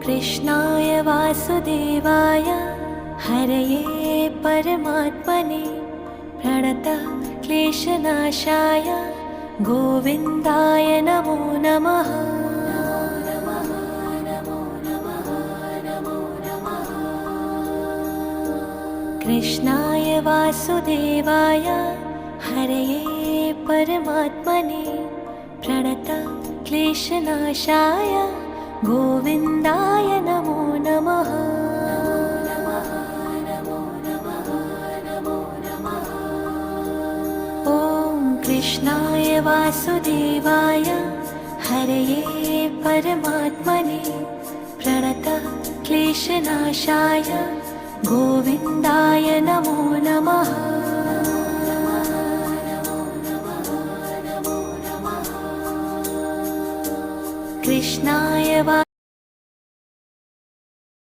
कृष्णाय वासुदेवाय हरये परमात्मने प्रणतः क्लेशनाशाय गोविन्दाय नमो नमः। कृष्णाय वासुदेवाय हरये परमात्मने प्रणतः क्लेशनाशाय गोविन्दाय नमो नमः। ॐ कृष्णाय वासुदेवाय हरये परमात्मने प्रणतः क्लेशनाशाय गोविन्दाय नमो नमः। कृष्णाय